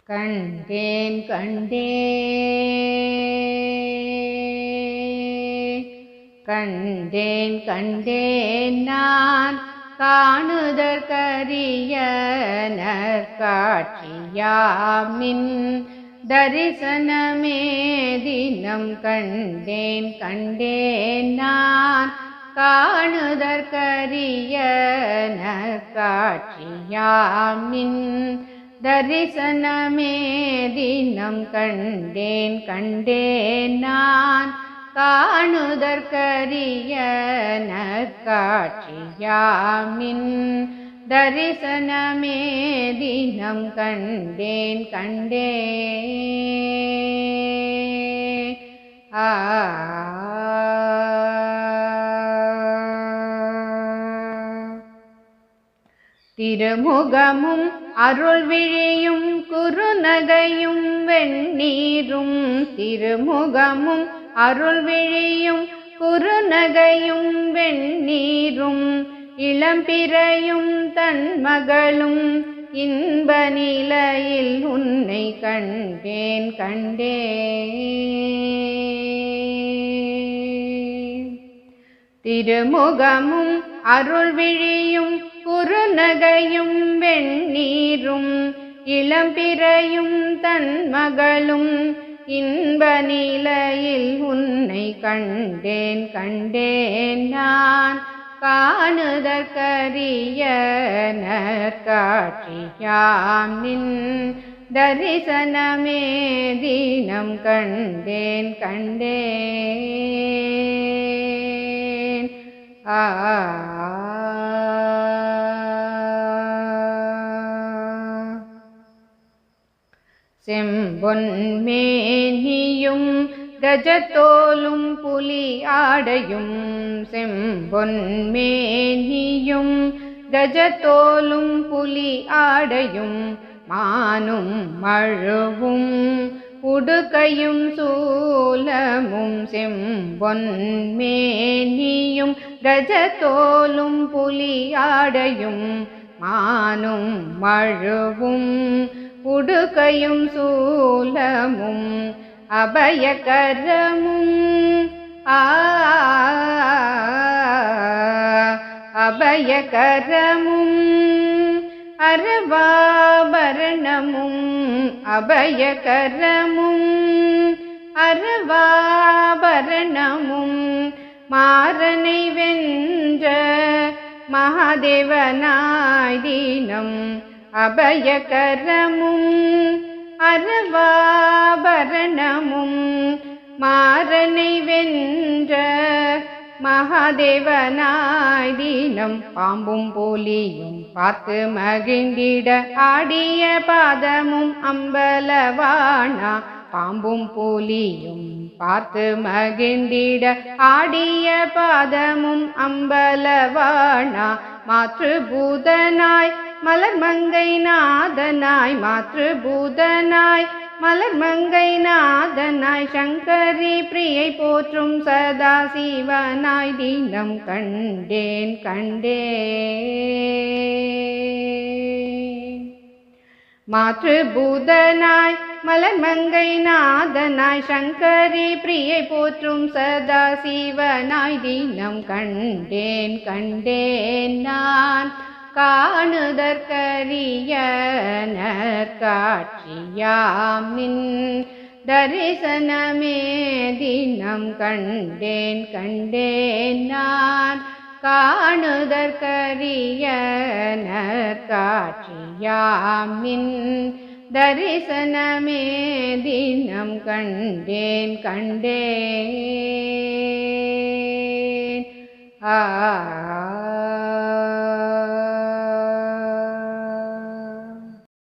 கண்டேன் கண்டேன் நான் காணுதற்கரிய நற்காட்சியாமின் தரிசனமே தினம் கண்டேன் நான் காணுதற்கரிய நற்காட்சியாமின் தரிசனமே தினம் கண்டேன் நான் காணுதற்கரிய நற்காட்சியாமின் தரிசனமே தினம் கண்டேன் திருமுகமும் அருள் விழியும் குறுநகையும் வெண்ணீரும் திருமுகமும் அருள் விழியும் குறுநகையும் வெண்ணீரும் இளம்பிறையும் தன் மகளும் இன்ப நிலையில் உன்னை கண்டேன் திருமுகமும் அருள் விழியும் குறுநகையும் வெண்ணீரும் இளம்பிறையும் தன் மகளும் இன்ப நிலையில் உன்னை கண்டேன் நான் காணுதற்கரிய நற்காட்சியாம் நின் தரிசனமே தினம் கண்டேன் செம்பொன் மேனியும் கஜத்தோலும் புலி ஆடையும் செம்பொன் மேனியும் கஜத்தோலும் புலி ஆடையும் மானும் மழுவும் உடுக்கையும் சூலமும் செம்பொன் மேனியும் கஜத்தோலும் புலி ஆடையும் மானும் மழுவும் உடுக்கையும் சூலமும் அபயகரமும் அபயகரமும் அரவாபரணமும் அபயகரமும் அரவாபரணமும் மாறனை வென்ற மகாதேவனாய் தினம் அபயகரமும் அரவாபரணமும் மாறனை வென்ற மகாதேவனாய் தினம் பாம்பும் புலியும் பார்த்து மகிழ்ந்திட ஆடிய பாதமும் அம்பலவானா பாம்பும் புலியும் பார்த்து மகிழ்ந்திட ஆடிய பாதமும் அம்பலவானா மாத்ருபூதனாய் மலர்மங்கை நாதனாய் மாத்ருபூதனாய் மலர்மங்கை நாதனாய் சங்கரி பிரியை போற்றும் சதா சிவனாய் தினம் கண்டேன் மாத்ருபூதனாய் மலர்மங்கை நாதனாய் சங்கரி பிரியை போற்றும் சதா சிவனாய் தினம் கண்டேன் நான் காணுதற்கரிய நற்காட்சியாம் நின் தரிசனமே தினம் கண்டேன் நான் காணுதற்கரிய நற்காட்சியாம் நின் தரிசனமே தினம் கண்டேன்